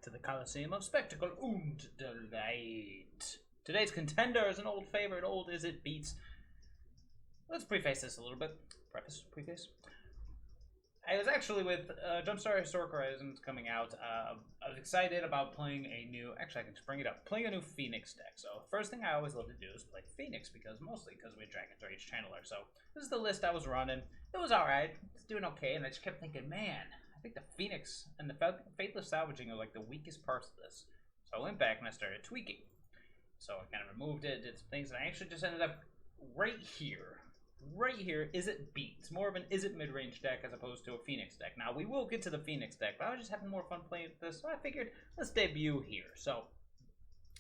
to the Coliseum of Spectacle und Delight. Today's contender is an old favorite, old Izzet beats. Let's preface this a little bit. Preface. I was actually with Jumpstart Historic Horizons coming out. I was excited about playing a new, actually I can just bring it up, playing a new Phoenix deck. So first thing I always love to do is play Phoenix, mostly because we're Dragon's Rage Channeler. So this is the list I was running. It was alright, it's doing okay, and I just kept thinking, man, I think the Phoenix and the Faithless Salvaging are like the weakest parts of this. So I went back and I started tweaking. So I kind of removed it, did some things, and I actually just ended up right here. Right here, Izzet beats. More of an Izzet mid-range deck as opposed to a Phoenix deck. Now, we will get to the Phoenix deck, but I was just having more fun playing with this, so I figured, let's debut here. So,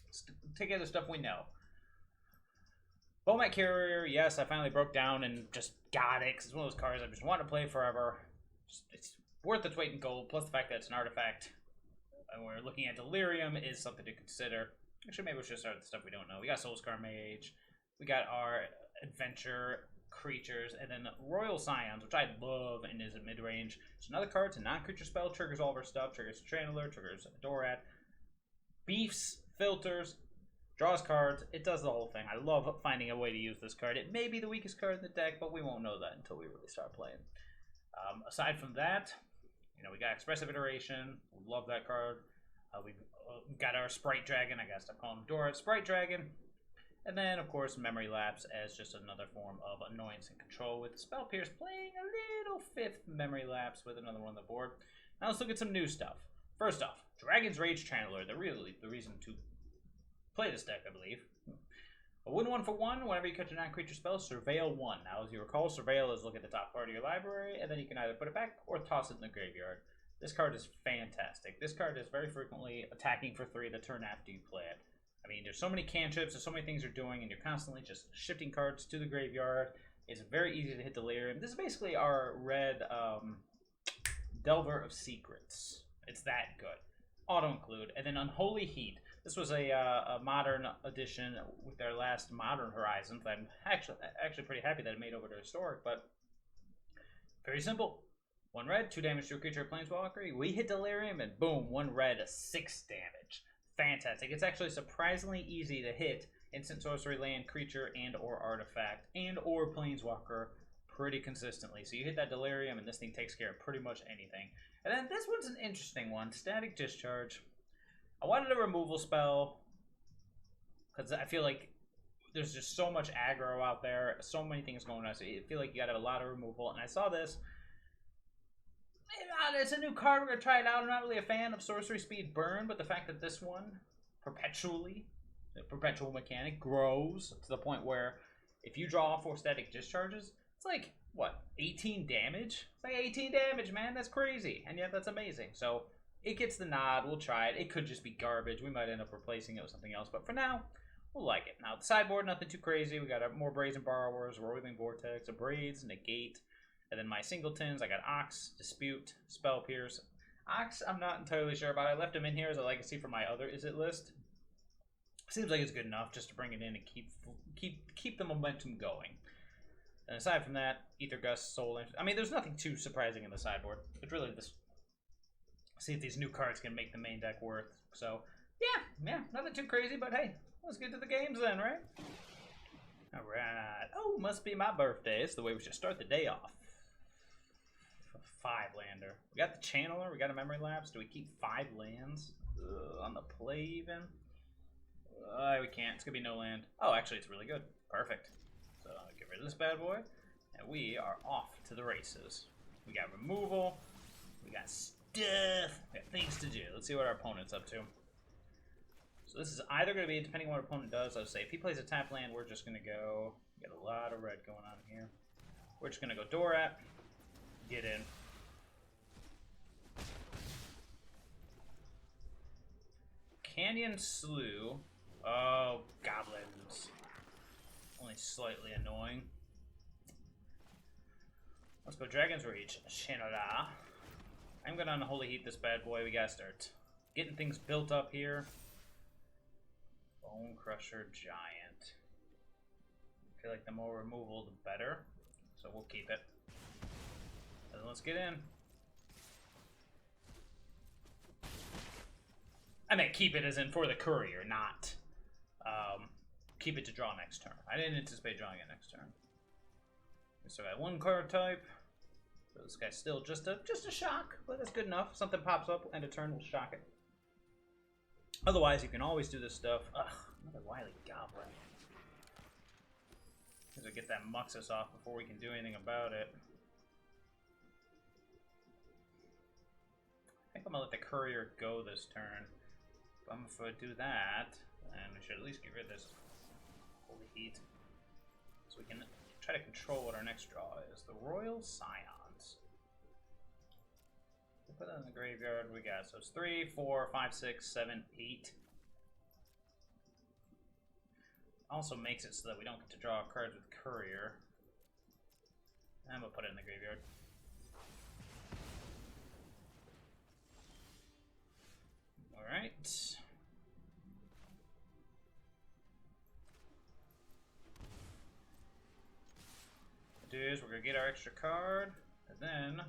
let's take out the stuff we know. Bomat Courier, yes, I finally broke down and just got it, because it's one of those cards I've just wanted to play forever. It's worth its weight in gold, plus the fact that it's an artifact. And we're looking at Delirium is something to consider. Actually, maybe we should start with the stuff we don't know. We got Soul-Scar Mage. We got our Adventure creatures, and then Royal Scions, which I love and is a mid-range. It's another card. It's a non-creature spell. Triggers all of our stuff. Triggers Channeler. Triggers Dorat. Beefs. Filters. Draws cards. It does the whole thing. I love finding a way to use this card. It may be the weakest card in the deck, but we won't know that until we really start playing. Aside from that, you know, we got Expressive Iteration. Love that card. We've got our Sprite Dragon. I gotta stop calling him Dorat. Sprite Dragon. And then, of course, Memory Lapse as just another form of annoyance and control, with Spell Pierce playing a little fifth Memory Lapse with another one on the board. Now let's look at some new stuff. First off, Dragon's Rage Channeler, the reason to play this deck, I believe. A win 1-for-1, whenever you catch a non-creature spell, Surveil 1. Now, as you recall, Surveil is look at the top part of your library, and then you can either put it back or toss it in the graveyard. This card is fantastic. This card is very frequently attacking for 3 the turn after you play it. I mean, there's so many cantrips, there's so many things you're doing, and you're constantly just shifting cards to the graveyard. It's very easy to hit Delirium. This is basically our red Delver of Secrets. It's that good. Auto-include. And then Unholy Heat. This was a modern edition with their last Modern Horizons. I'm actually pretty happy that it made over to Historic, but very simple. 1 red, 2 damage to a creature or planeswalker. We hit Delirium, and boom, 1 red, 6 damage. Fantastic. It's actually surprisingly easy to hit instant sorcery, land, creature, and or artifact, and or planeswalker pretty consistently. So you hit that Delirium, and this thing takes care of pretty much anything. And then this one's an interesting one. Static Discharge. I wanted a removal spell, because I feel like there's just so much aggro out there, so many things going on, so I feel like you gotta have a lot of removal. And I saw this. It's a new card, we're going to try it out. I'm not really a fan of Sorcery Speed Burn, but the fact that this one, perpetually, the perpetual mechanic, grows to the point where if you draw 4 Static Discharges, it's like, what, 18 damage? It's like 18 damage, man, that's crazy, and yet that's amazing. So, it gets the nod, we'll try it. It could just be garbage, we might end up replacing it with something else, but for now, we'll like it. Now, the sideboard, nothing too crazy. We got more Brazen Borrowers, Roiling Vortex, a Braids, Negate. And then my singletons, I got Ox, Dispute, Spell Pierce. Ox, I'm not entirely sure about. I left him in here as a legacy for my other Izzet list. Seems like it's good enough just to bring it in and keep the momentum going. And aside from that, Aether Gust, Soul. I mean, there's nothing too surprising in the sideboard. It's really this. See if these new cards can make the main deck worth. So, yeah, nothing too crazy. But hey, let's get to the games then, right? All right. Oh, must be my birthday. It's the way we should start the day off. 5-lander. We got the Channeler. We got a Memory Lapse. Do we keep 5 lands on the play even? We can't. It's going to be no land. Oh, actually, it's really good. Perfect. So I'll get rid of this bad boy. And we are off to the races. We got removal. We got stuff. We got things to do. Let's see what our opponent's up to. So this is either going to be, depending on what our opponent does, I'll say if he plays a tap land, we're just going to go, get a lot of red going on here. We're just going to go Dorat. Get in. Canyon Slough. Oh, Goblins. Only slightly annoying. Let's go Dragon's Rage. Channeler. I'm going to Unholy Heat this bad boy. We got to start getting things built up here. Bonecrusher Giant. I feel like the more removal, the better. So we'll keep it. And then let's get in. I meant keep it as in for the courier, not keep it to draw next turn. I didn't anticipate drawing it next turn. We still got one card type. So this guy's still just a shock, but that's good enough. Something pops up, end of turn, will shock it. Otherwise, you can always do this stuff. Ugh, another wily goblin. Because I get that Muxus off before we can do anything about it. I think I'm gonna let the courier go this turn. But if I do that, then we should at least get rid of this Unholy Heat. So we can try to control what our next draw is. The Royal Scions. We'll put that in the graveyard. We got, so it's 3, 4, 5, 6, 7, 8. Also makes it so that we don't get to draw cards with Courier. And we'll put it in the graveyard. Alright. What we'll do is we're going to get our extra card, and then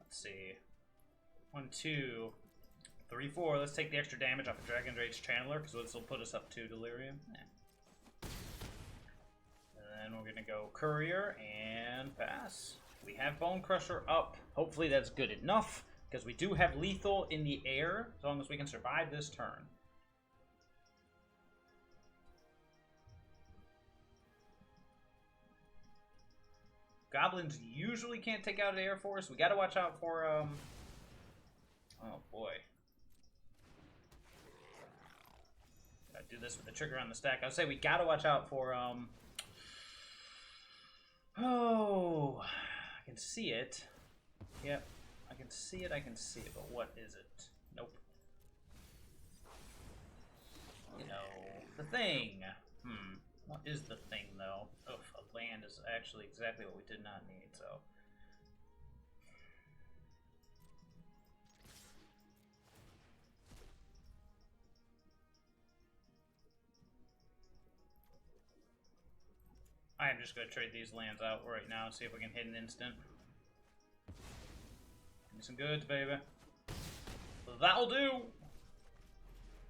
let's see. 1, 2, 3, 4. Let's take the extra damage off of Dragon Rage Channeler, because this will put us up to Delirium. And then we're going to go Courier and pass. We have Bonecrusher up. Hopefully that's good enough, because we do have lethal in the air, as long as we can survive this turn. Goblins usually can't take out an Air Force. We got to watch out for, oh boy. Gotta do this with the trigger on the stack. I would say we got to watch out for, oh, I can see it. Yep, I can see it, but what is it? Nope. You know, the thing. What is the thing, though? Ugh, a land is actually exactly what we did not need, so. I am just going to trade these lands out right now and see if we can hit an instant. Give me some goods, baby. That'll do!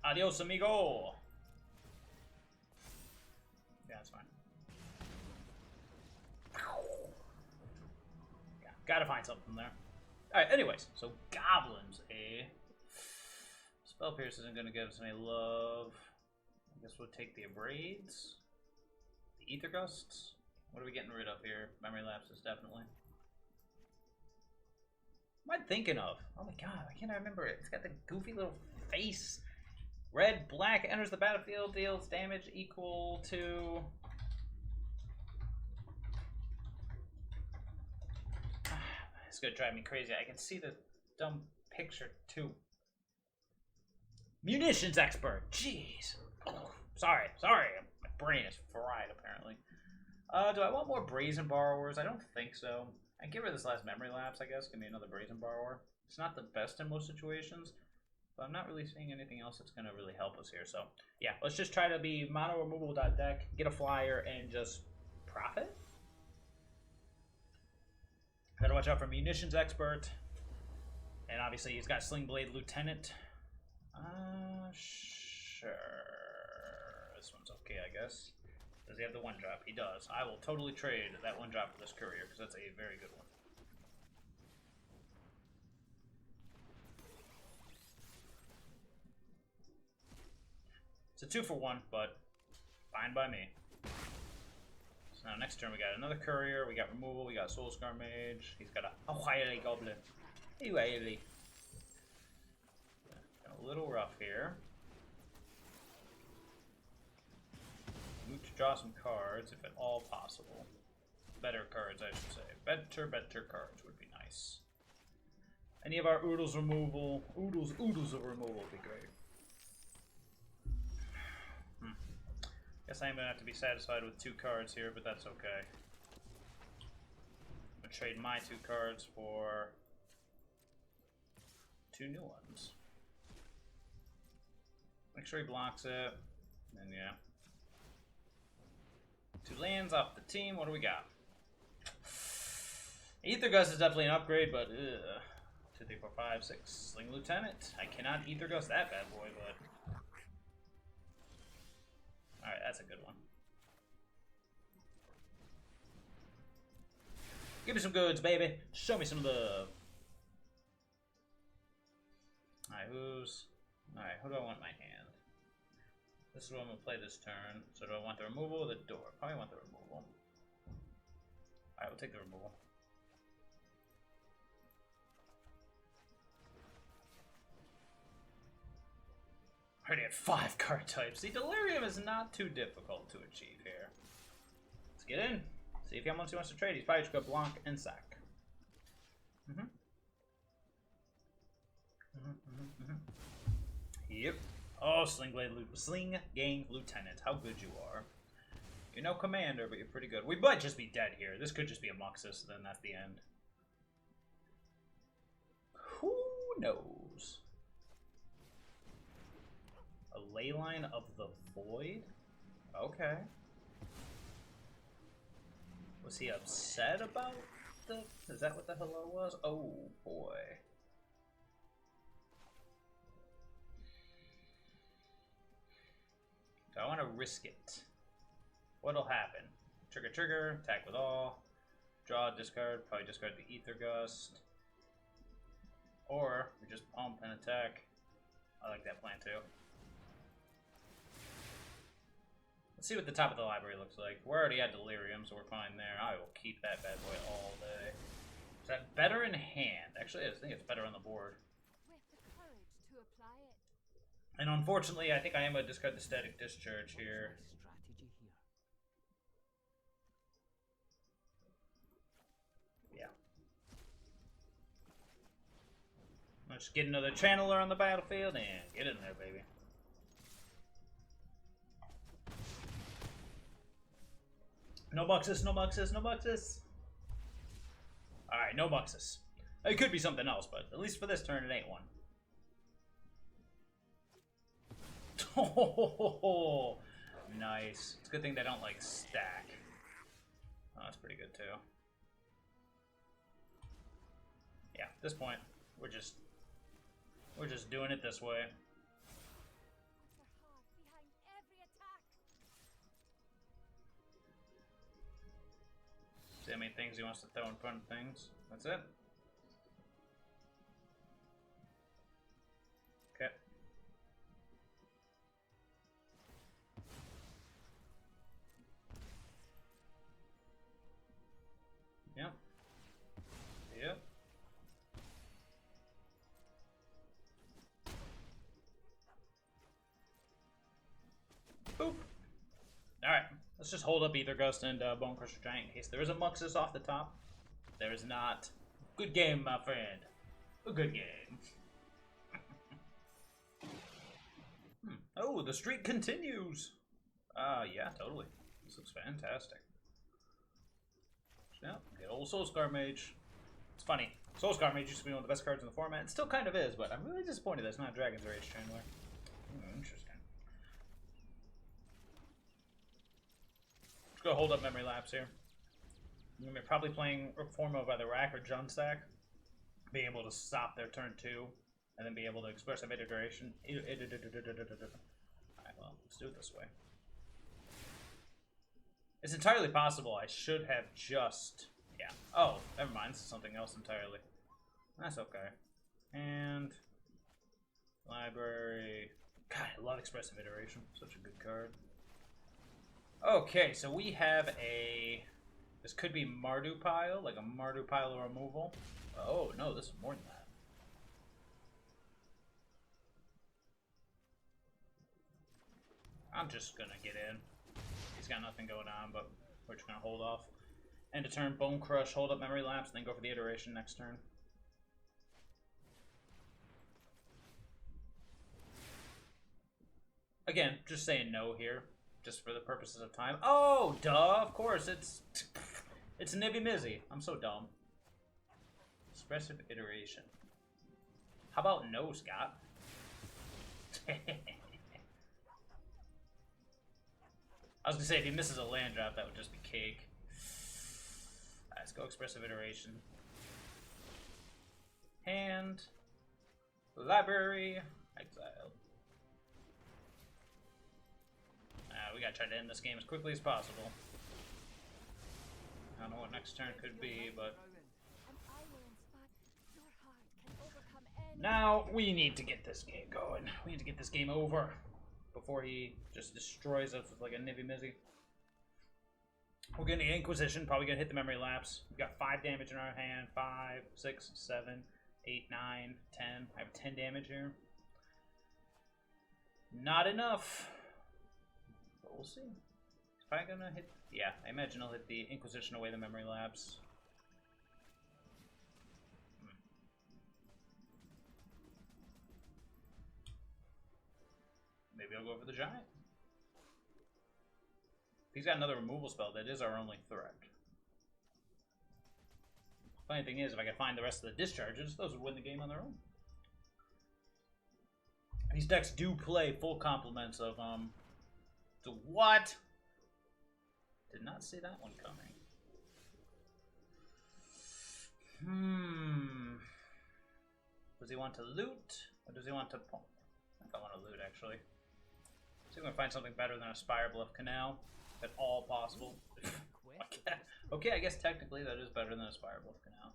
Adios, amigo! Yeah, that's fine. Yeah, gotta find something there. Alright, anyways, so Goblins, eh? Spell Pierce isn't gonna give us any love. I guess we'll take the Abrades. The Aether Gusts. What are we getting rid of here? Memory Lapses, definitely. What am I thinking of? Oh my god, why can't I remember it? It's got the goofy little face. Red, black, enters the battlefield, deals damage equal to... It's gonna drive me crazy. I can see the dumb picture too. Munitions expert! Jeez. Oh, sorry. My brain is fried, apparently. Do I want more Brazen Borrowers? I don't think so. I get rid of this last Memory Lapse, I guess. Give me another Brazen Borrower. It's not the best in most situations, but I'm not really seeing anything else that's going to really help us here. So, yeah, let's just try to be mono removal deck, get a flyer, and just profit. Gotta watch out for Munitions Expert. And obviously he's got Sling Blade Lieutenant. Sure. This one's okay, I guess. Does he have the 1-drop? He does. I will totally trade that 1-drop for this Courier, because that's a very good one. It's a 2-for-1, but fine by me. So now next turn we got another Courier, we got removal, we got Soul-Scar Mage. He's got a wily Goblin. Hey, wily. A little rough here. Need to draw some cards, if at all possible. Better cards, I should say. Better cards would be nice. Any of our oodles removal, oodles of removal would be great. Guess I'm gonna have to be satisfied with 2 cards here, but that's okay. I'm gonna trade my 2 cards for 2 new ones. Make sure he blocks it, and yeah. 2 lands off the team. What do we got? Aether Gust is definitely an upgrade, but 2, 3, 4, 5, 6. Sling Lieutenant. I cannot Aether Gust that bad boy, but... Alright, that's a good one. Give me some goods, baby. Show me some love. Alright, Alright, who do I want in my hand? This is what I'm going to play this turn. So do I want the removal or the door? Probably want the removal. Alright, we'll take the removal. Already had 5 card types. See, Delirium is not too difficult to achieve here. Let's get in. See if he wants to trade. He's probably just going to block and sack. Yep. Oh, Sling Gang Lieutenant. How good you are. You're no commander, but you're pretty good. We might just be dead here. This could just be a Muxus, then that's the end. Who knows? A Leyline of the Void? Okay. Was he upset about the... Is that what the hello was? Oh, boy. Do I want to risk it? What'll happen? Trigger, trigger, attack with all. Draw, discard, probably discard the Aether Gust. Or, we just pump and attack. I like that plan too. Let's see what the top of the library looks like. We're already at Delirium, so we're fine there. I will keep that bad boy all day. Is that better in hand? Actually, I think it's better on the board. With the courage to apply it. And unfortunately, I think I am going to discard the Static Discharge here. Strategy here. Yeah. Let's get another Channeler on the battlefield and get in there, baby. No Muxus, no Muxus, no Muxus. Alright, no Muxus. It could be something else, but at least for this turn, it ain't one. Oh, nice. It's a good thing they don't, like, stack. Oh, that's pretty good, too. Yeah, at this point, we're just doing it this way. See how many things he wants to throw in front of things. That's it. Okay. Yep. Yep. Boop. Alright. Let's just hold up Aether Gust and Bonecrusher Giant in case there is a Muxus off the top. There is not. Good game, my friend. A good game. Oh, the streak continues. Yeah, totally. This looks fantastic. Yeah, good old Soul-Scar Mage. It's funny. Soul-Scar Mage used to be one of the best cards in the format. It still kind of is, but I'm really disappointed that's not Dragon's Rage Channeler. Interesting. Go hold up Memory Lapse here. I'm gonna be probably playing a form of either Rack or Jumpstart. Being able to stop their turn 2, and then be able to Expressive Iteration. Alright, well, let's do it this way. It's entirely possible I should have just... Yeah. Oh, never mind. This is something else entirely. That's okay. And... Library... God, I love Expressive Iteration. Such a good card. Okay, so we have a... This could be Mardu Pile, like a Mardu Pile removal. Oh, no, this is more than that. I'm just gonna get in. He's got nothing going on, but we're just gonna hold off. End of turn, Bone Crush, hold up Memory Lapse, and then go for the Iteration next turn. Again, just saying no here. Just for the purposes of time. Oh, duh, of course, it's Nivvy Mizzy. I'm so dumb. Expressive Iteration. How about no, Scott? I was gonna say, if he misses a land drop, that would just be cake. Alright, let's go Expressive Iteration. Hand. Library. Exile. We gotta try to end this game as quickly as possible. I don't know what next turn could be, but... Now, we need to get this game going. We need to get this game over before he just destroys us with like a Nivvy Mizzy. We're getting the Inquisition, probably gonna hit the Memory Lapse. We've got 5 damage in our hand. 5, 6, 7, 8, 9, 10. I have 10 damage here. Not enough. But we'll see. Is probably gonna hit... Yeah, I imagine he'll hit the Inquisition away the Memory Lapse. Maybe I'll go for the Giant. If he's got another removal spell, that is our only threat. Funny thing is, if I could find the rest of the discharges, those would win the game on their own. These decks do play full complements of, So what? Did not see that one coming. Does he want to loot? Or does he want to... I think I want to loot, actually. See if we can find something better than a Spirebluff Canal. At all possible. Okay, I guess technically that is better than a Spirebluff Canal.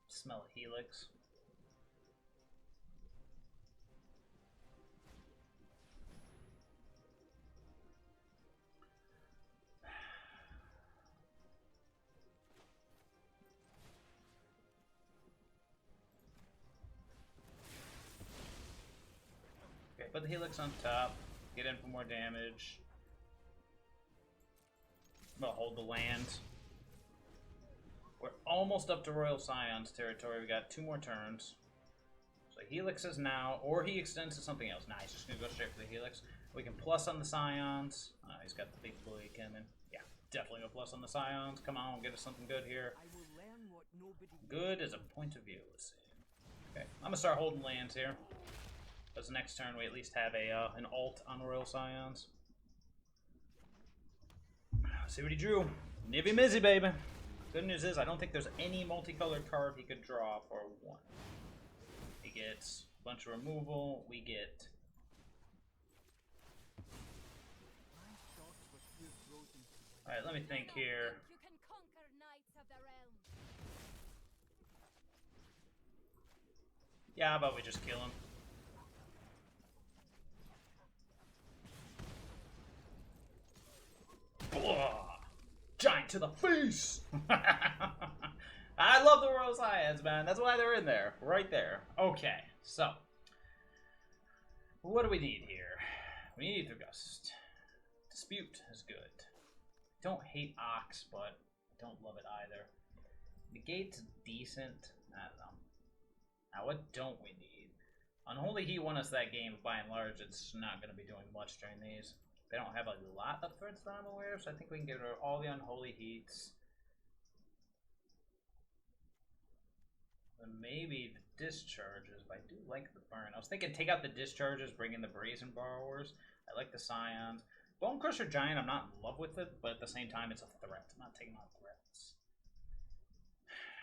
Smell a Helix. Put the Helix on top, get in for more damage. I'm gonna hold the land. We're almost up to Royal Scions territory. We got 2 more turns. So Helix is now, or he extends to something else. Nah, he's just gonna go straight for the Helix. We can plus on the Scions. He's got the big boy coming. Yeah, definitely go plus on the Scions. Come on, get us something good here. Good as a point of view. Let's see. Okay, I'm gonna start holding lands here. Because next turn we at least have a an alt on Royal Scions. See what he drew. Nivvy Mizzy, baby. Good news is I don't think there's any multicolored card he could draw for 1. He gets a bunch of removal. We get... Alright, let me think here. You can conquer knights of the realm. Yeah, how about we just kill him? Giant to the face! I love the Royal Scions, man. That's why they're in there. Right there. Okay, so. What do we need here? We need Aether Gust. Dispute is good. Don't hate Ox, but don't love it either. Negate's decent. I don't know. Now, what don't we need? Unholy Heat won us that game, but by and large, it's not going to be doing much during these. They don't have a lot of threats that I'm aware of, so I think we can get rid of all the Unholy Heats. And maybe the Discharges, but I do like the burn. I was thinking take out the Discharges, bring in the Brazen Borrowers. I like the Scions. Bonecrusher Giant, I'm not in love with it, but at the same time, it's a threat. I'm not taking out threats.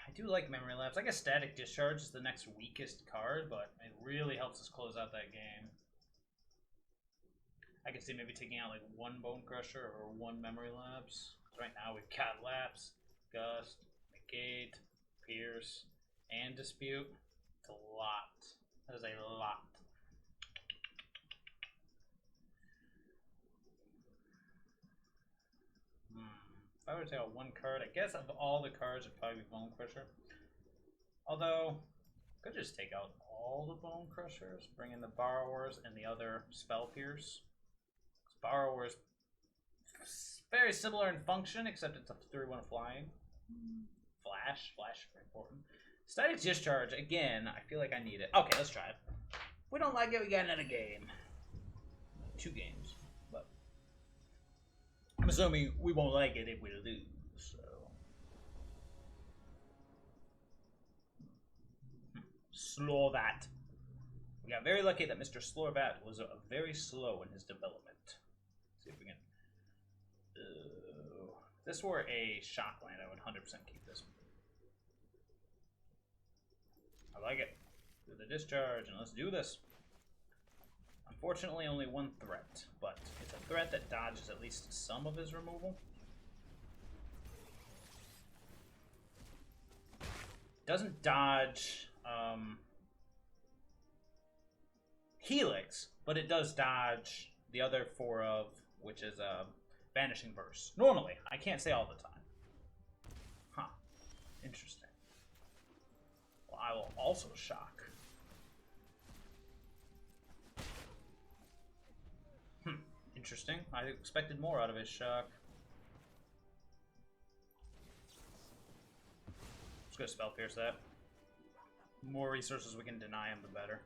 I do like Memory Lapse. I guess Static Discharge is the next weakest card, but it really helps us close out that game. I can see maybe taking out like 1 Bonecrusher or 1 Memory Lapse. Right now we've got Lapse, Gust, Negate, Pierce, and Dispute. It's a lot. That is a lot. If I were to take out 1 card, I guess of all the cards, it'd probably be Bonecrusher. Although, I could just take out all the Bonecrushers, bring in the Borrowers and the other Spell Pierce. Borrower's very similar in function, except it's a 3/1 flying. Flash is very important. Static Discharge, again, I feel like I need it. Okay, let's try it. If we don't like it, we got another game. 2 games, but I'm assuming we won't like it if we lose, so. Slorvat. We got very lucky that Mr. Slorvat was very slow in his development. See if we can If this were a shock land, I would 100% keep this. I like it. Do the discharge, and let's do this. Unfortunately, only one threat, but it's a threat that dodges at least some of his removal. Doesn't dodge Helix, but it does dodge the other 4 of, which is Vanishing Burst. Normally, I can't say all the time. Huh. Interesting. Well, I will also shock. Interesting. I expected more out of his shock. Let's go Spell Pierce that. The more resources we can deny him, the better.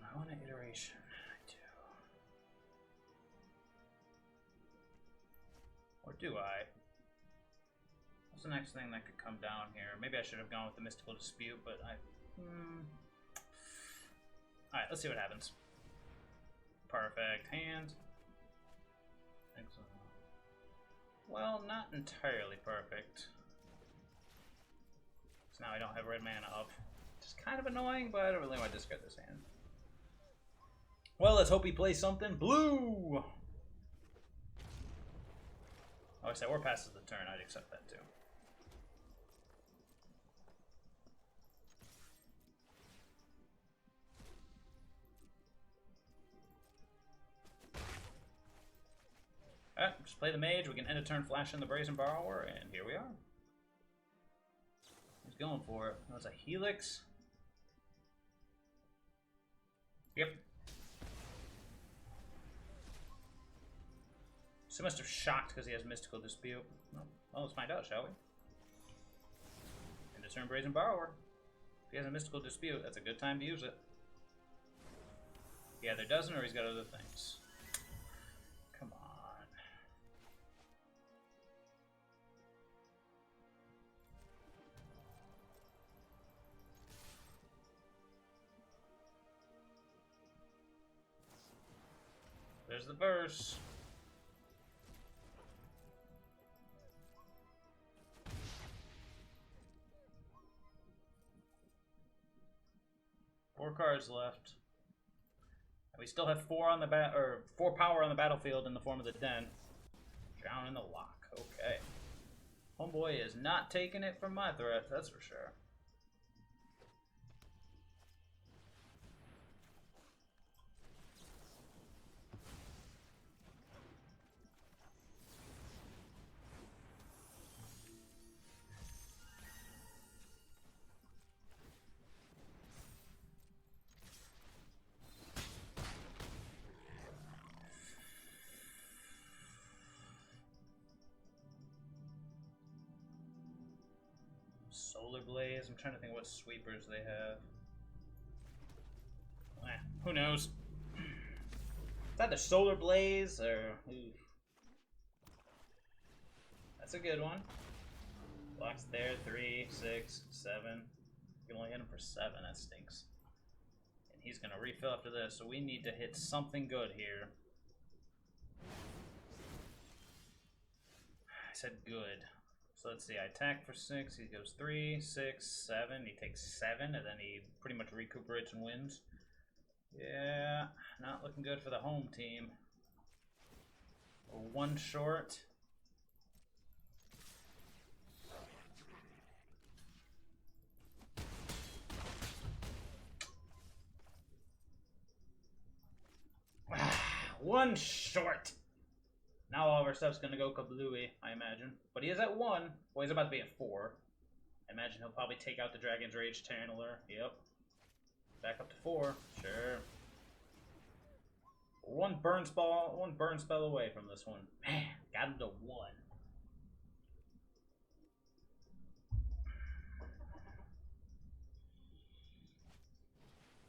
I want an iteration. I do. Or do I? What's the next thing that could come down here? Maybe I should have gone with the Mystical Dispute, but I... Alright, let's see what happens. Perfect hand. Excellent. Well, not entirely perfect. So now I don't have red mana up. Which is kind of annoying, but I don't really want to discard this hand. Well, let's hope he plays something blue! Oh, I said, or passes the turn. I'd accept that too. Alright, just play the mage. We can end a turn, flash in the Brazen Borrower, and here we are. He's going for it. That's a Helix. Yep. So must have shocked because he has Mystical Dispute. Well, let's find out, shall we? End a turn, Brazen Borrower. If he has a Mystical Dispute, that's a good time to use it. He either doesn't or he's got other things. Come on. There's the verse. Four cards left. And we still have 4 on the 4 power on the battlefield in the form of the Den. Drown in the lock. Okay. Homeboy is not taking it from my threat, that's for sure. Solar Blaze. I'm trying to think what sweepers they have. Who knows? Is that the Solar Blaze or? Oof. That's a good one. Blocks there. 3, 6, 7. You can only hit him for 7. That stinks. And he's gonna refill after this, so we need to hit something good here. I said good. So let's see, I attack for 6, he goes 3, 6, 7, he takes 7, and then he pretty much recuperates and wins. Yeah, not looking good for the home team. We're 1 short. One short! Now all of our stuff's gonna go kablooey, I imagine. But he is at 1. Well, he's about to be at 4. I imagine he'll probably take out the Dragon's Rage Channeler. Yep. Back up to 4. Sure. One burn spell away from this one. Man, got him to 1.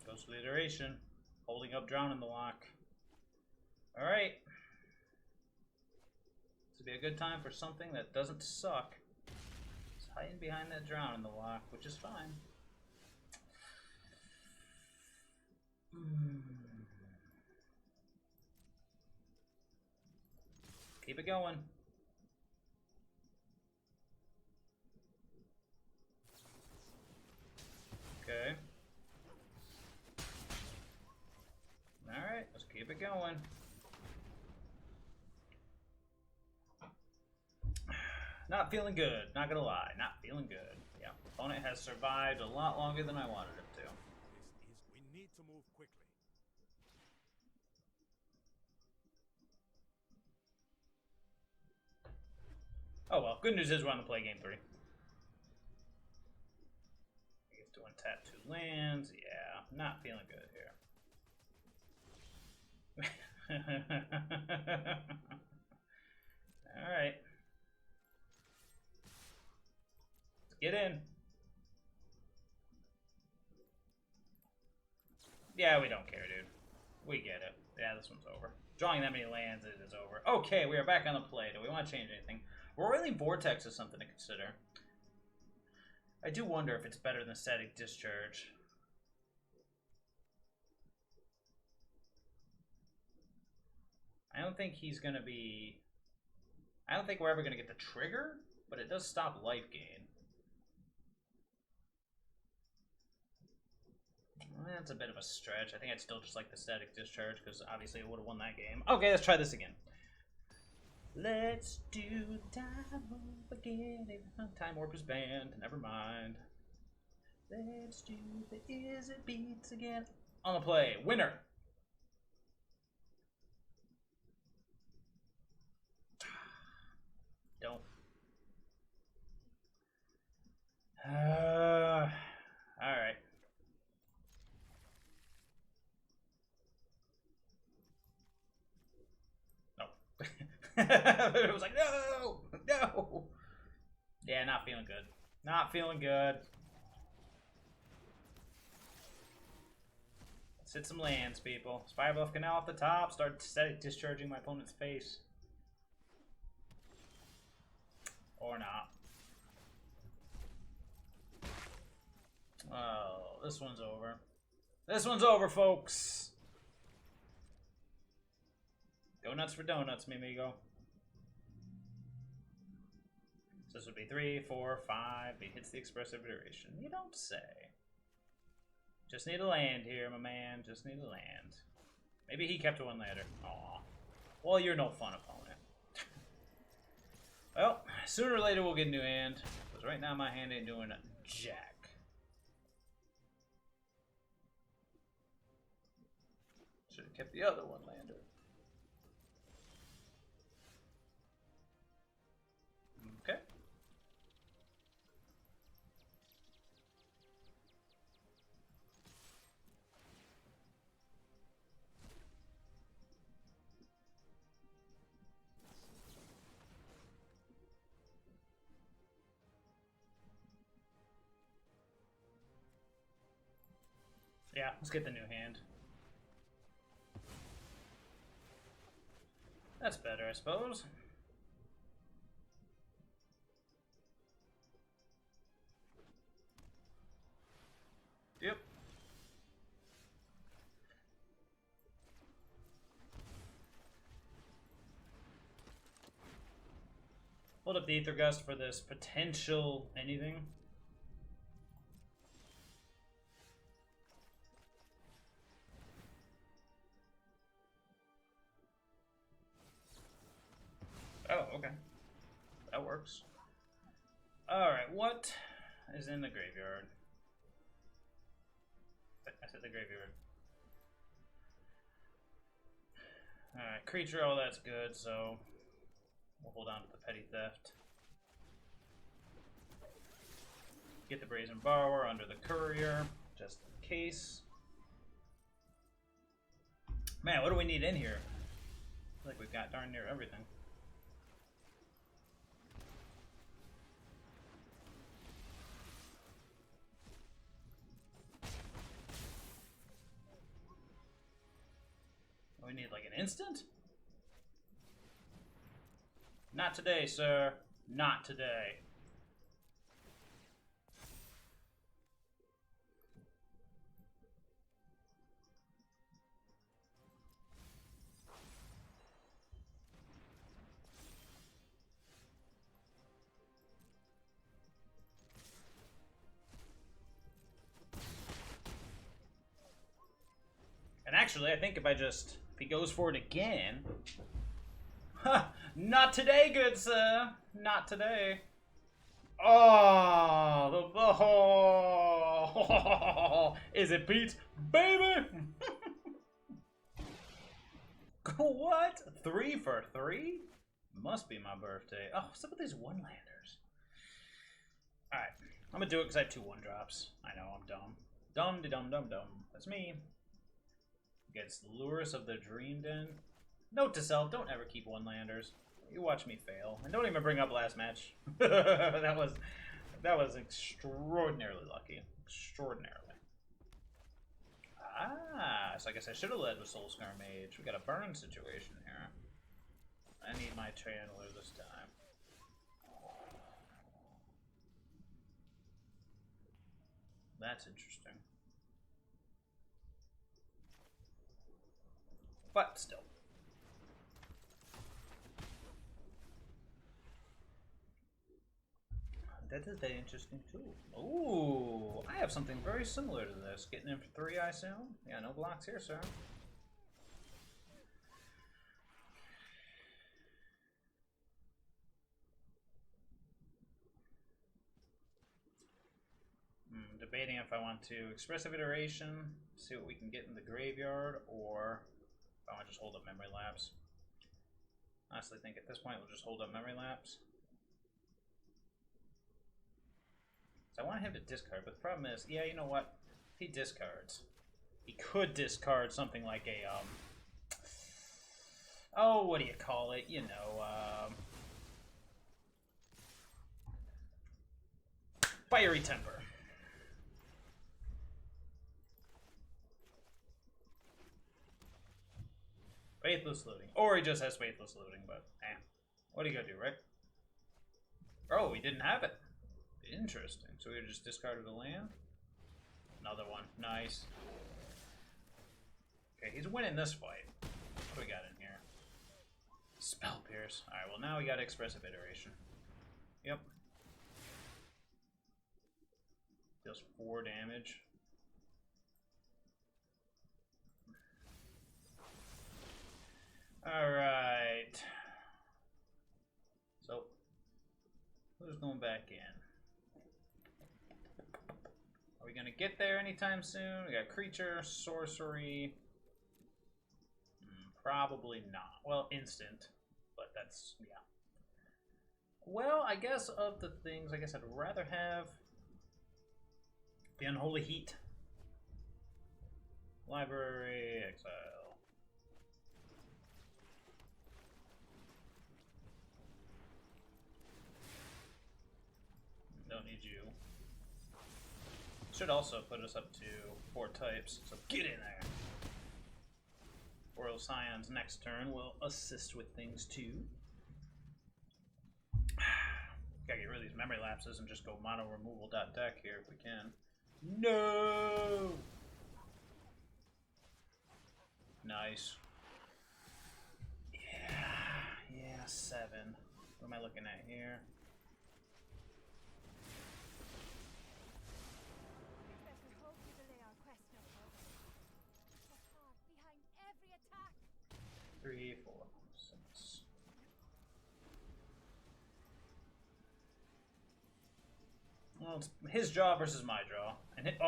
Goes to the iteration. Holding up Drown in the Lock. Alright. This would be a good time for something that doesn't suck. It's hiding behind that Drown in the Lock, which is fine. Keep it going. Okay. Alright, let's keep it going. Not feeling good, not gonna lie. Not feeling good. Yeah, opponent has survived a lot longer than I wanted him to. We need to move quickly. Oh well, good news is we're on the play game 3. We have to untap 2 lands. Yeah, not feeling good here. Alright. Let's get in. Yeah, we don't care, dude. We get it. Yeah, this one's over. Drawing that many lands, it is over. Okay, we are back on the play. Do we want to change anything? Roiling Vortex is something to consider. I do wonder if it's better than Static Discharge. I don't think he's going to be... I don't think we're ever going to get the trigger, but it does stop life gain. That's a bit of a stretch. I think I'd still just like the Static Discharge, because obviously it would have won that game. Okay, let's try this again. Let's do the time warp again. Time warp is banned. Never mind. Let's do the Izzet beats again. On the play. Winner. Don't. Alright. It was like, no! No! Yeah, not feeling good. Not feeling good. Let's hit some lands, people. Spirebluff Canal off the top. Start Static Discharging my opponent's face. Or not. Oh, this one's over. This one's over, folks. Go nuts for donuts, mi amigo. So this would be 3, 4, 5. He hits the Expressive Iteration. You don't say. Just need a land here, my man. Just need a land. Maybe he kept one later. Aw. Well, you're no fun opponent. Well, sooner or later we'll get a new hand. Because right now my hand ain't doing jack. Should have kept the other one lander. Okay. Yeah, let's get the new hand. That's better, I suppose. Yep. Hold up the Aether Gust for this potential anything. Oh, okay. That works. Alright, what is in the graveyard? I said the graveyard. Alright, creature, all that's good, so we'll hold on to the Petty Theft. Get the Brazen Borrower under the Courier, just in case. Man, what do we need in here? I feel like we've got darn near everything. We need like an instant? Not today, sir. Not today. Actually, I think if he goes for it again... Ha! Not today, good sir! Not today. Oh, is it Pete? Baby! What? 3 for 3? Must be my birthday. Oh, what's up with these one-landers? Alright, I'm gonna do it because I have 2 1-drops. I know, I'm dumb. Dum-de-dum-dum-dum. That's me. Against Lures of the Dream Den. Note to self, don't ever keep one-landers. You watch me fail. And don't even bring up last match. that was extraordinarily lucky. Extraordinarily. Ah, so I guess I should have led with Soul-Scar Mage. We got a burn situation here. I need my channeler this time. That's interesting. But still. That is very interesting too. Ooh, I have something very similar to this. Getting in for 3, I assume? Yeah, no blocks here, sir. Debating if I want to Expressive Iteration, see what we can get in the graveyard, or if I want to just hold up Memory Lapse. Honestly, think at this point we'll just hold up Memory Lapse. So I want him to discard, but the problem is, yeah, you know what? If he discards, he could discard something like a, oh, what do you call it? You know, Fiery Temper. Faithless Looting. Or he just has Faithless Looting, but, eh. What are you gonna do, right? Oh, he didn't have it. Interesting. So we just discarded a land? Another one. Nice. Okay, he's winning this fight. What do we got in here? Spell Pierce. Alright, well now we got Expressive Iteration. Yep. Deals 4 damage. Alright. So, who's going back in? Are we gonna get there anytime soon? We got creature, sorcery. Probably not. Well, instant. But that's, yeah. Well, I guess of the things, I guess I'd rather have the Unholy Heat. Library, exile. Don't need you. Should also put us up to 4 types, so get in there. Royal Scions next turn will assist with things too. Gotta get rid of these memory lapses and just go mono removal deck here if we can. No! Nice. Yeah, 7. What am I looking at here? Three, 4, 6. Well, it's his draw versus my draw, and hit. Oh!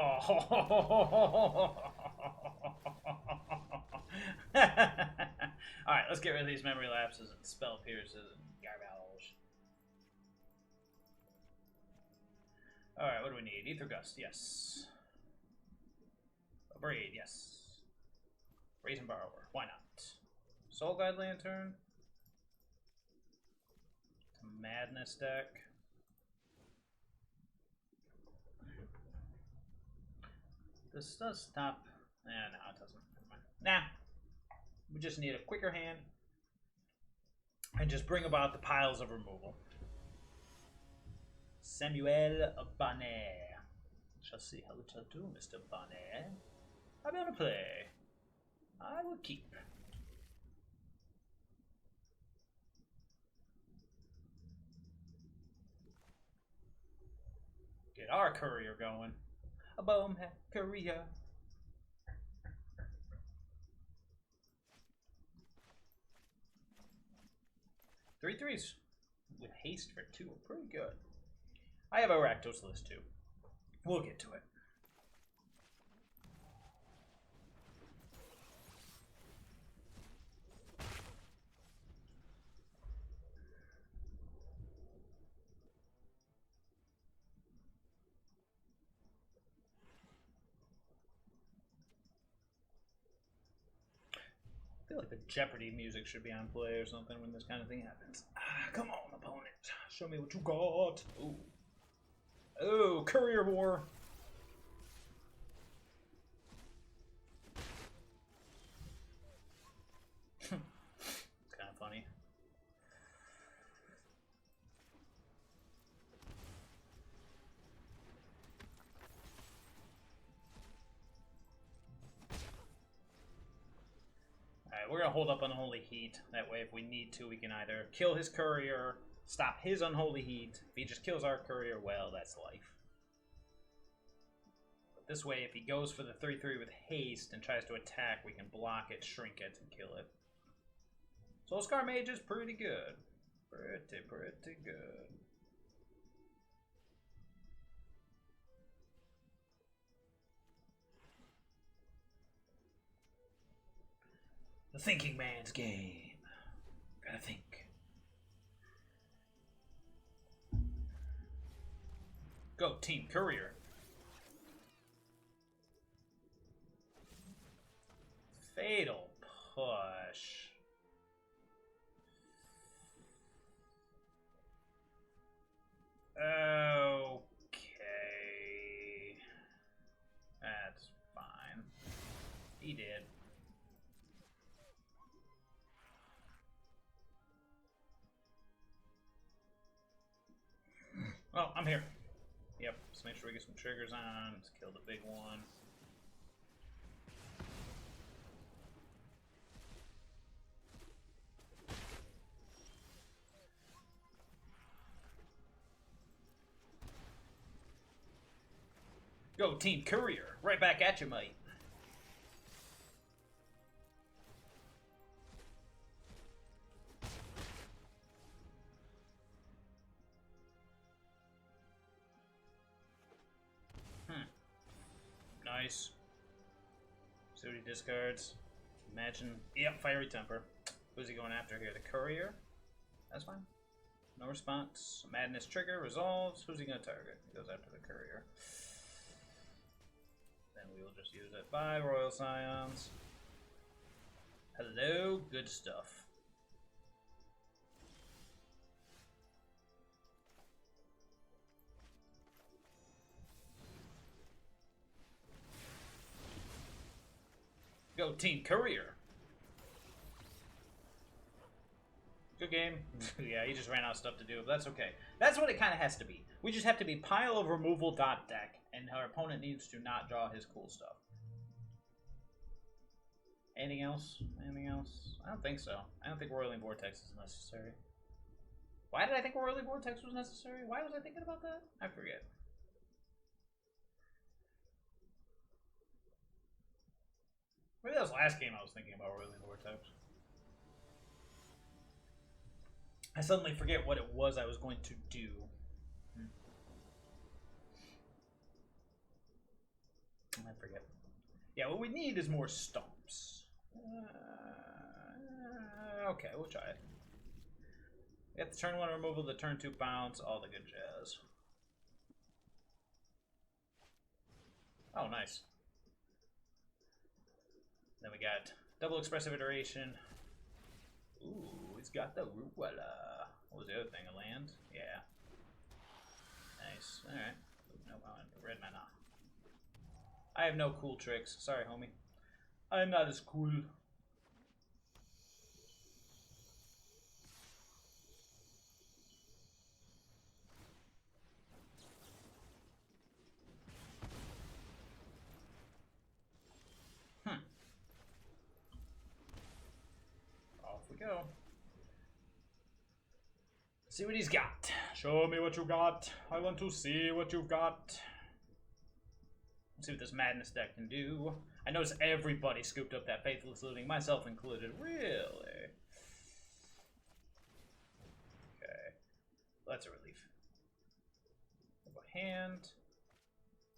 All right, let's get rid of these memory lapses and spell pierces and garbage. All right, what do we need? Aether Gust, yes. A Braid, yes. Brazen Borrower, why not? Soul Guide Lantern. It's a Madness deck. This does stop. No, it doesn't. Nah. We just need a quicker hand. And just bring about the piles of removal. Samuel Bonnet. Shall see how it shall do, Mr. Bonnet. I'm gonna play. I will keep. Get our courier going. A Bomat Courier. 3/3s with haste for 2 are pretty good. I have a Rakdos list too. We'll get to it. I feel like the Jeopardy music should be on play or something when this kind of thing happens. Ah, come on, opponent. Show me what you got. Ooh. Oh, Courier War. It's kind of funny. Alright, we're going to hold up Unholy Heat. That way, if we need to, we can either kill his Courier, stop his Unholy Heat. If he just kills our Courier, well, that's life. But this way, if he goes for the 3/3 with haste and tries to attack, we can block it, shrink it, and kill it. Soul-Scar Mage is pretty good. Pretty good. The thinking man's game. Gotta think. Go, Team Courier. Fatal push. Okay. That's fine. He did. Oh, I'm here. Yep, let's make sure we get some triggers on. Let's kill the big one. Go, Team Courier. Right back at you, mate. Nice. See what he discards. Imagine. Yep, Fiery Temper. Who's he going after here? The Courier? That's fine. No response. Madness trigger resolves. Who's he going to target? He goes after the Courier. Then we will just use it. Bye, Royal Scions. Hello, good stuff. Go, Team Courier. Good game. Yeah, he just ran out of stuff to do, but that's okay. That's what it kind of has to be. We just have to be pile of removal dot deck, and our opponent needs to not draw his cool stuff. Anything else? Anything else? I don't think so. I don't think Roiling Vortex is necessary. Why did I think Roiling Vortex was necessary? Why was I thinking about that? I forget. Maybe that was last game I was thinking about Roiling Vortex. I suddenly forget what it was I was going to do. I forget. Yeah, what we need is more stomps. Okay, we'll try it. We got the turn 1 removal, the turn 2 bounce, all the good jazz. Oh, nice. Then we got double expressive iteration. Ooh, it's got the Ruwala. What was the other thing? A land? Yeah. Nice. Alright. No, red mana. I have no cool tricks. Sorry, homie. I'm not as cool. Off we go. See what he's got. Show me what you got. I want to see what you've got. Let's see what this madness deck can do. I noticed everybody scooped up that Faithless Looting, myself included. Really? hand,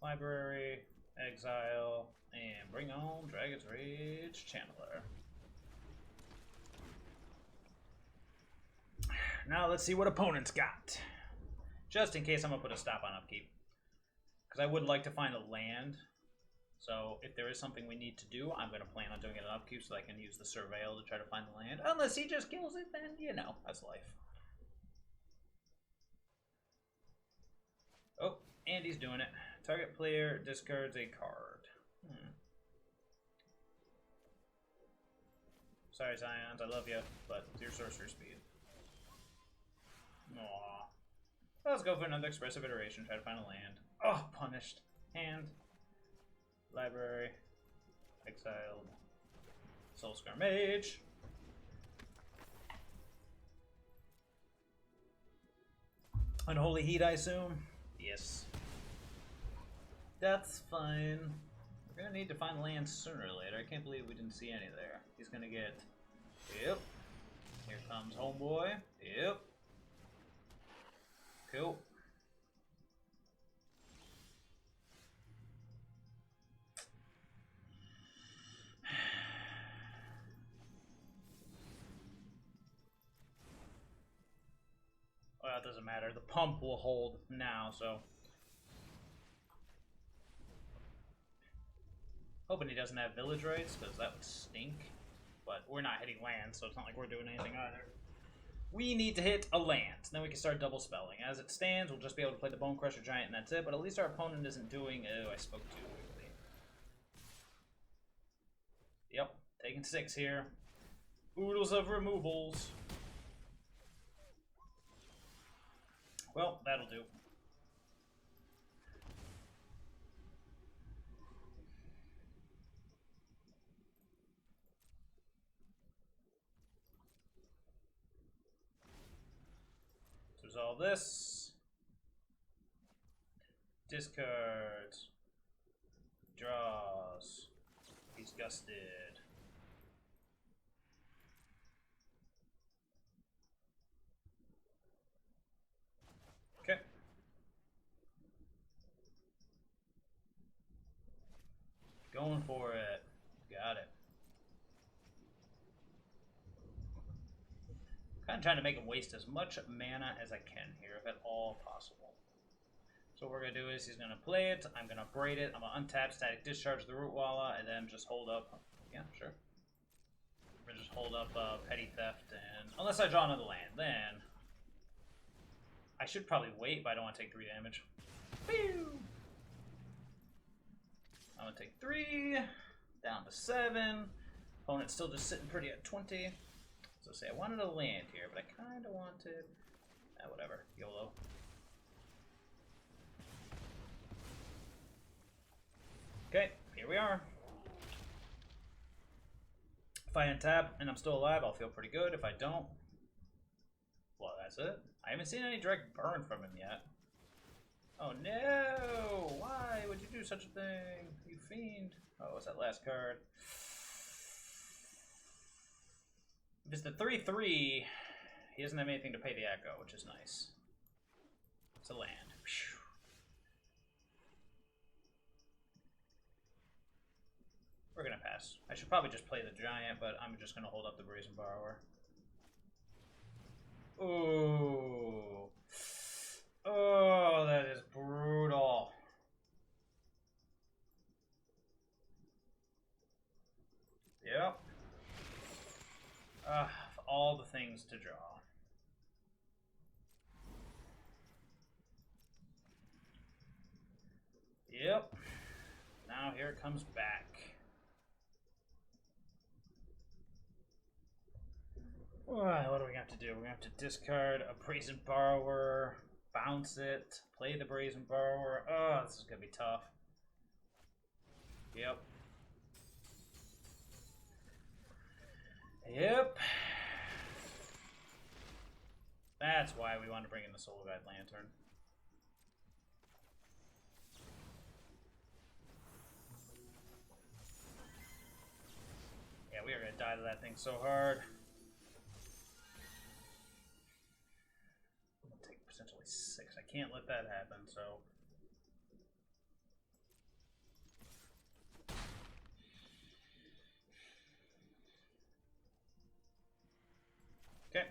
library, exile, and bring on Dragon's Rage Channeler. Now let's see what opponents got. Just in case I'm going to put a stop on upkeep. Because I would like to find a land. So if there is something we need to do, I'm going to plan on doing it on upkeep so I can use the Surveil to try to find the land. Unless he just kills it, then, you know, that's life. Oh, and he's doing it. Target player discards a card. Sorry, Scions, I love you, but your sorcery speed. Aww. Let's go for another Expressive Iteration, try to find a land. Oh, punished. Hand. Library. Exiled. Soul-Scar Mage. Unholy Heat, I assume? Yes. That's fine. We're gonna need to find land sooner or later. I can't believe we didn't see any there. He's gonna get... Yep. Here comes homeboy. Yep. Cool. Well, it doesn't matter. The pump will hold now, so... Hoping he doesn't have village rights, because that would stink. But we're not hitting land, so it's not like we're doing anything either. We need to hit a land. Then we can start double spelling. As it stands, we'll just be able to play the Bonecrusher Giant and that's it. But at least our opponent isn't doing... Oh, I spoke too quickly. Yep, taking 6 here. Oodles of removals. Well, that'll do. Resolve this. Discards. Draws. He's gusted. Okay. Going for it. Got it. Kind of trying to make him waste as much mana as I can here, if at all possible. So what we're going to do is he's going to play it, I'm going to braid it, I'm going to untap, Static Discharge the Root Walla, and then just hold up... Yeah, sure. We're going to just hold up Petty Theft, and... Unless I draw another land, then... I should probably wait, but I don't want to take 3 damage. Whew! I'm going to take 3, down to 7. Opponent's still just sitting pretty at 20. So say I wanted a land here, but I kind of wanted... whatever. YOLO. Okay, here we are. If I untap and I'm still alive, I'll feel pretty good. If I don't, well, that's it. I haven't seen any direct burn from him yet. Oh no! Why would you do such a thing? You fiend. Oh, what's that last card? If it's the 3/3, he doesn't have anything to pay the echo, which is nice. It's a land. Whew. We're gonna pass. I should probably just play the giant, but I'm just gonna hold up the Brazen Borrower. Ooh. Oh, that is brutal. Yep. All the things to draw. Yep. Now here it comes back. What do we have to do? We have to discard a Brazen Borrower, bounce it, play the Brazen Borrower. Oh, this is going to be tough. Yep. Yep. That's why we want to bring in the Soul Guide Lantern. Yeah, we are going to die to that thing so hard. I'm going to take potentially 6. I can't let that happen, so Okay.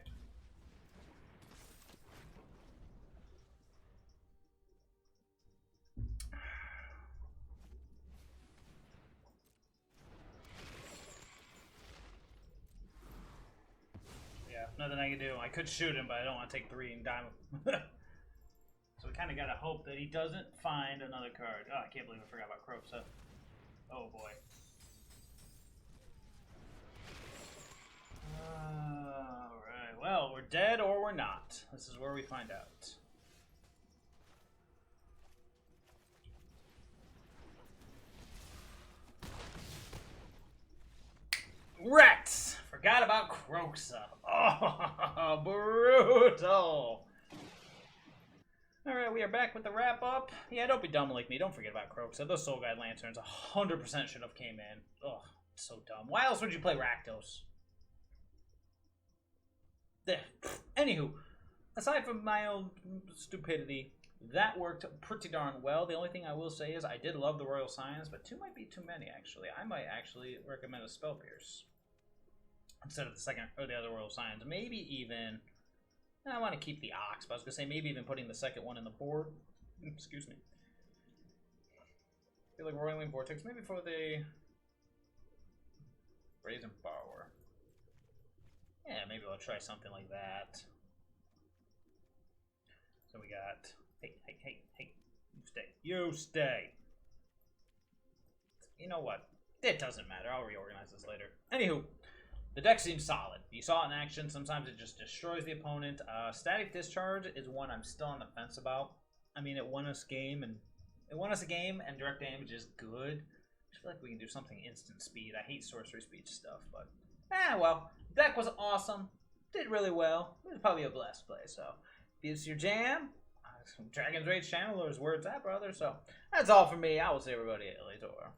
Yeah, nothing I can do. I could shoot him, but I don't want to take 3 and dime him. So we kind of got to hope that he doesn't find another card. Oh, I can't believe I forgot about Croxa. Oh, boy. Alright, well, we're dead or we're not. This is where we find out. Rex! Forgot about Croxa. Oh, brutal! Alright, we are back with the wrap-up. Yeah, don't be dumb like me. Don't forget about Croxa. Those Soul Guide Lanterns 100% should have came in. Oh, so dumb. Why else would you play Rakdos? Anywho, aside from my own stupidity, that worked pretty darn well. The only thing I will say is I did love the Royal Scions, but 2 might be too many, actually. I might actually recommend a Spell Pierce instead of the second or the other Royal Scions. Maybe even... I want to keep the Ox, but I was going to say maybe even putting the second one in the board. Excuse me. I feel like Roiling Vortex, maybe for the Brazen Borrower. Yeah, maybe I'll try something like that. So we got... Hey. You stay. You stay. You know what? It doesn't matter. I'll reorganize this later. Anywho. The deck seems solid. You saw it in action. Sometimes it just destroys the opponent. Static Discharge is one I'm still on the fence about. I mean, it won us a game, and direct damage is good. I feel like we can do something instant speed. I hate sorcery speed stuff, but well, deck was awesome. Did really well. It was probably a blessed play. So, if it's your jam, Dragon's Rage Channeler's where it's at, brother. So that's all for me. I will see everybody later.